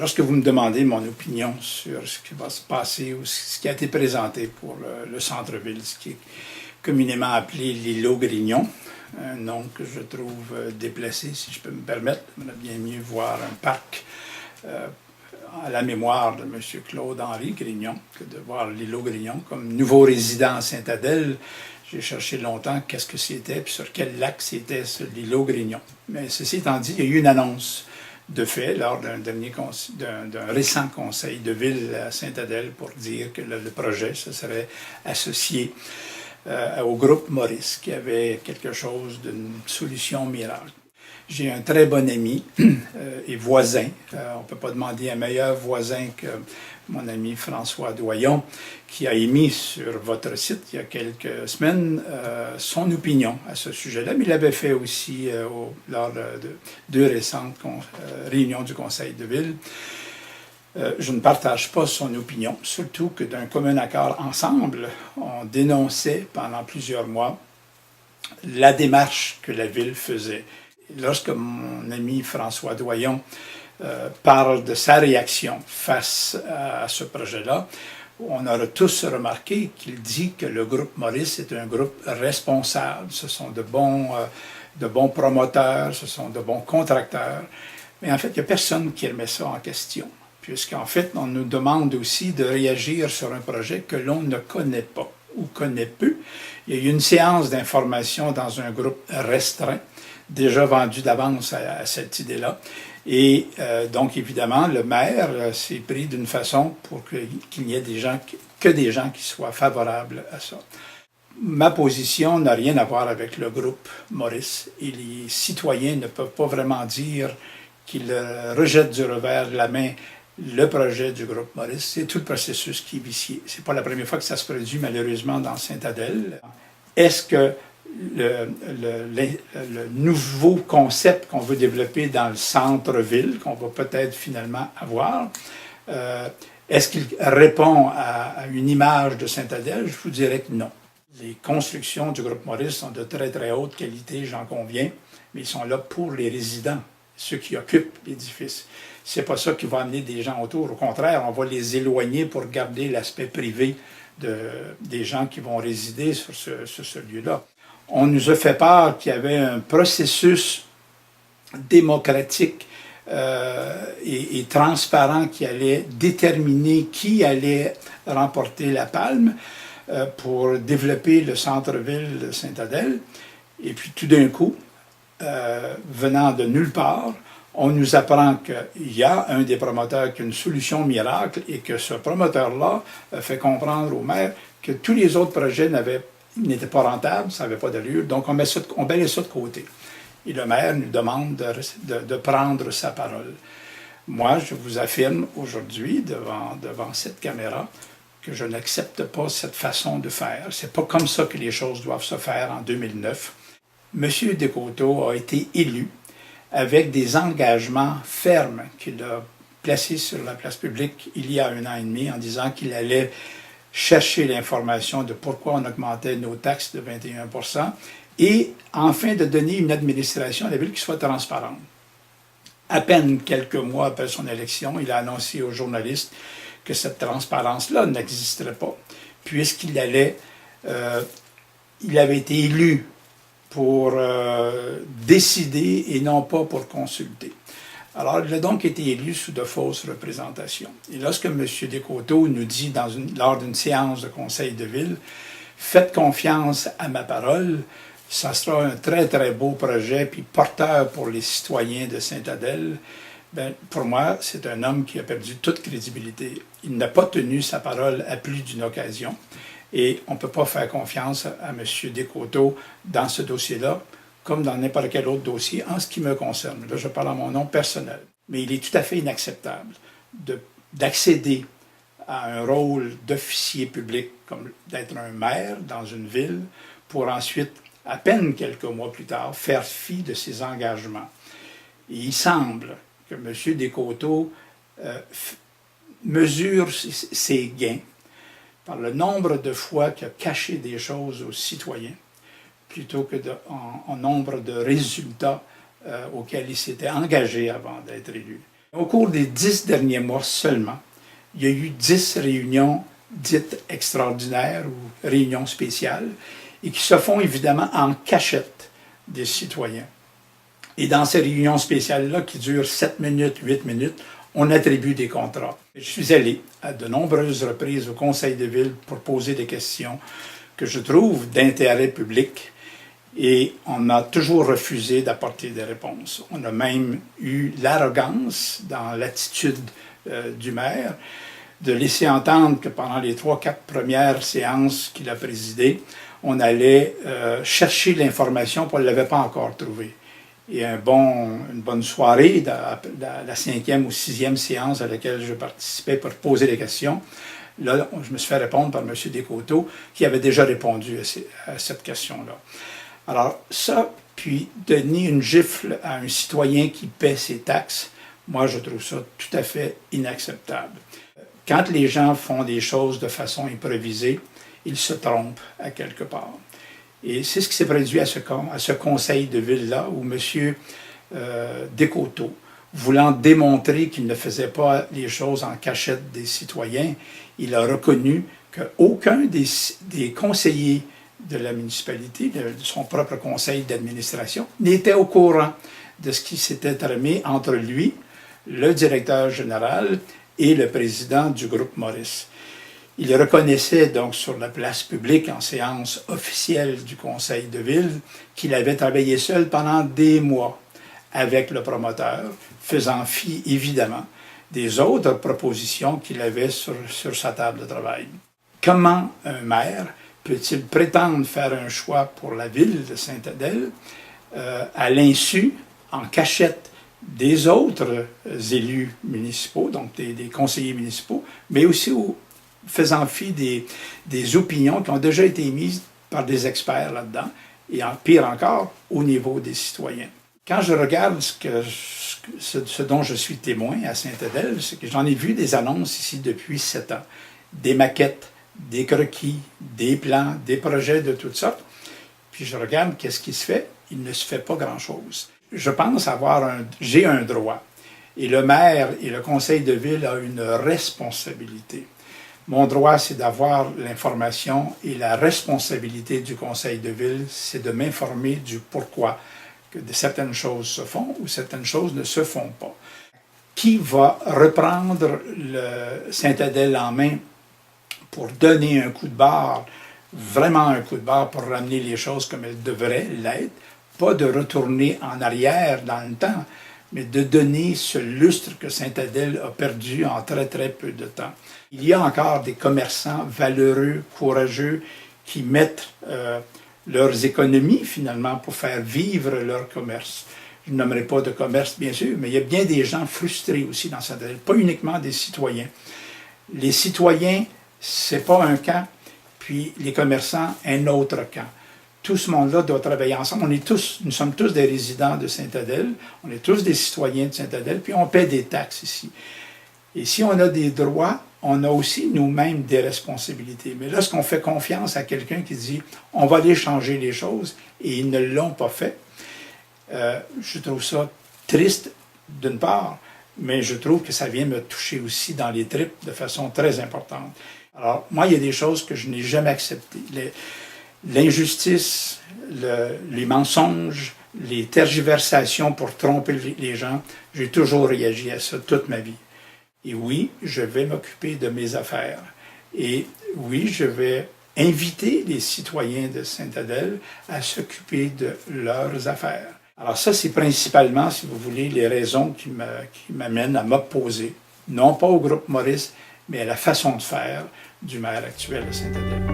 Lorsque vous me demandez mon opinion sur ce qui va se passer ou ce qui a été présenté pour le centre-ville, ce qui est communément appelé l'îlot Grignon, un nom que je trouve déplacé, si je peux me permettre. J'aimerais bien mieux voir un parc à la mémoire de M. Claude-Henri Grignon que de voir l'îlot Grignon comme nouveau résident à Saint-Adèle. J'ai cherché longtemps qu'est-ce que c'était, puis sur quel lac c'était l'îlot Grignon. Mais ceci étant dit, il y a eu une annonce de fait lors d'un récent conseil de ville à Saint-Adèle pour dire que le projet se serait associé au groupe Maurice, qui avait quelque chose d'une solution miracle. J'ai un très bon ami et voisin. On ne peut pas demander un meilleur voisin que mon ami François Doyon, qui a émis sur votre site il y a quelques semaines son opinion à ce sujet-là, mais il l'avait fait aussi lors de deux récentes réunions du Conseil de ville. Je ne partage pas son opinion, surtout que d'un commun accord ensemble, on dénonçait pendant plusieurs mois la démarche que la ville faisait. Lorsque mon ami François Doyon parle de sa réaction face à ce projet-là, on aura tous remarqué qu'il dit que le groupe Maurice est un groupe responsable. Ce sont de bons promoteurs, ce sont de bons contracteurs. Mais en fait, il n'y a personne qui remet ça en question, puisqu'en fait, on nous demande aussi de réagir sur un projet que l'on ne connaît pas ou connaît peu. Il y a eu une séance d'information dans un groupe restreint, déjà vendu d'avance à cette idée-là. Et donc, évidemment, le maire s'est pris d'une façon pour qu'il n'y ait des gens qui soient favorables à ça. Ma position n'a rien à voir avec le groupe Maurice. Et les citoyens ne peuvent pas vraiment dire qu'ils rejettent du revers de la main le projet du groupe Maurice. C'est tout le processus qui est vicié. Ce n'est pas la première fois que ça se produit, malheureusement, dans Saint-Adèle. Est-ce que le nouveau concept qu'on veut développer dans le centre-ville, qu'on va peut-être finalement avoir, est-ce qu'il répond à une image de Saint-Adèle? Je vous dirais que non. Les constructions du groupe Maurice sont de très, très haute qualité, j'en conviens, mais ils sont là pour les résidents, ceux qui occupent l'édifice. C'est pas ça qui va amener des gens autour. Au contraire, on va les éloigner pour garder l'aspect privé des gens qui vont résider sur ce lieu-là. On nous a fait part qu'il y avait un processus démocratique et transparent qui allait déterminer qui allait remporter la palme pour développer le centre-ville de Saint-Adèle. Et puis tout d'un coup, venant de nulle part, on nous apprend qu'il y a un des promoteurs qui a une solution miracle et que ce promoteur-là fait comprendre au maire que tous les autres projets n'étaient pas rentables, ça n'avait pas d'allure, donc on balaye ça de côté. Et le maire nous demande de prendre sa parole. Moi, je vous affirme aujourd'hui, devant cette caméra, que je n'accepte pas cette façon de faire. C'est pas comme ça que les choses doivent se faire en 2009. M. Descoteaux a été élu avec des engagements fermes qu'il a placés sur la place publique il y a 1 an et demi en disant qu'il allait chercher l'information de pourquoi on augmentait nos taxes de 21% et enfin de donner une administration à la ville qui soit transparente. À peine quelques mois après son élection, il a annoncé aux journalistes que cette transparence-là n'existerait pas, puisqu'il avait été élu pour décider et non pas pour consulter. Alors, il a donc été élu sous de fausses représentations. Et lorsque M. Descoteaux nous dit lors d'une séance de conseil de ville, « Faites confiance à ma parole », ça sera un très, très beau projet, puis porteur pour les citoyens de Saint-Adèle. Ben, pour moi, c'est un homme qui a perdu toute crédibilité. Il n'a pas tenu sa parole à plus d'une occasion. Et on ne peut pas faire confiance à M. Descoteaux dans ce dossier-là, comme dans n'importe quel autre dossier, en ce qui me concerne. Là, je parle en mon nom personnel. Mais il est tout à fait inacceptable d'accéder à un rôle d'officier public, comme d'être un maire dans une ville, pour ensuite, à peine quelques mois plus tard, faire fi de ses engagements. Et il semble que M. Descoteaux mesure ses gains par le nombre de fois qu'il a caché des choses aux citoyens, plutôt que en nombre de résultats auxquels il s'était engagé avant d'être élu. Au cours des 10 derniers mois seulement, il y a eu 10 réunions dites extraordinaires ou réunions spéciales et qui se font évidemment en cachette des citoyens. Et dans ces réunions spéciales-là, qui durent 7 minutes, 8 minutes, on attribue des contrats. Je suis allé à de nombreuses reprises au conseil de ville pour poser des questions que je trouve d'intérêt public et on m'a toujours refusé d'apporter des réponses. On a même eu l'arrogance dans l'attitude du maire de laisser entendre que pendant les 3-4 premières séances qu'il a présidées, on allait chercher l'information, puis on ne l'avait pas encore trouvée. Et une bonne soirée, la 5e ou 6e séance à laquelle je participais pour poser des questions, là, je me suis fait répondre par M. Descoteaux, qui avait déjà répondu à cette question-là. Alors ça, puis donner une gifle à un citoyen qui paie ses taxes, moi je trouve ça tout à fait inacceptable. Quand les gens font des choses de façon improvisée, ils se trompent à quelque part. Et c'est ce qui s'est produit à ce conseil de ville-là, où M. Descoteaux, voulant démontrer qu'il ne faisait pas les choses en cachette des citoyens, il a reconnu qu'aucun des conseillers de la municipalité, de son propre conseil d'administration, n'était au courant de ce qui s'était tramé entre lui, le directeur général et le président du groupe Maurice. Il reconnaissait donc sur la place publique, en séance officielle du conseil de ville, qu'il avait travaillé seul pendant des mois avec le promoteur, faisant fi évidemment des autres propositions qu'il avait sur sa table de travail. Comment un maire peut-il prétendre faire un choix pour la ville de Sainte-Adèle à l'insu, en cachette, des autres élus municipaux, donc des conseillers municipaux, mais aussi faisant fi des opinions qui ont déjà été émises par des experts là-dedans, et pire encore, au niveau des citoyens. Quand je regarde ce dont je suis témoin à Sainte-Adèle, c'est que j'en ai vu des annonces ici depuis 7 ans, des maquettes, des croquis, des plans, des projets de toutes sortes, puis je regarde qu'est-ce qui se fait, il ne se fait pas grand-chose. Je pense j'ai un droit, et le maire et le conseil de ville ont une responsabilité. Mon droit, c'est d'avoir l'information et la responsabilité du conseil de ville, c'est de m'informer du pourquoi que certaines choses se font ou certaines choses ne se font pas. Qui va reprendre le Sainte-Adèle en main pour donner un coup de barre, vraiment un coup de barre pour ramener les choses comme elles devraient l'être, pas de retourner en arrière dans le temps, mais de donner ce lustre que Sainte-Adèle a perdu en très très peu de temps. Il y a encore des commerçants valeureux, courageux, qui mettent leurs économies finalement pour faire vivre leur commerce. Je ne nommerai pas de commerce bien sûr, mais il y a bien des gens frustrés aussi dans Sainte-Adèle, pas uniquement des citoyens. Les citoyens, c'est pas un camp, puis les commerçants, un autre camp. Tout ce monde-là doit travailler ensemble. Nous sommes tous des résidents de Sainte-Adèle, on est tous des citoyens de Sainte-Adèle, puis on paie des taxes ici. Et si on a des droits, on a aussi nous-mêmes des responsabilités. Mais lorsqu'on fait confiance à quelqu'un qui dit « on va aller changer les choses » et ils ne l'ont pas fait, je trouve ça triste d'une part, mais je trouve que ça vient me toucher aussi dans les tripes de façon très importante. Alors, moi, il y a des choses que je n'ai jamais acceptées. L'injustice, les mensonges, les tergiversations pour tromper les gens, j'ai toujours réagi à ça toute ma vie. Et oui, je vais m'occuper de mes affaires. Et oui, je vais inviter les citoyens de Sainte-Adèle à s'occuper de leurs affaires. Alors ça, c'est principalement, si vous voulez, les raisons qui m'amènent à m'opposer, non pas au groupe Maurice, mais à la façon de faire du maire actuel de Sainte-Adèle.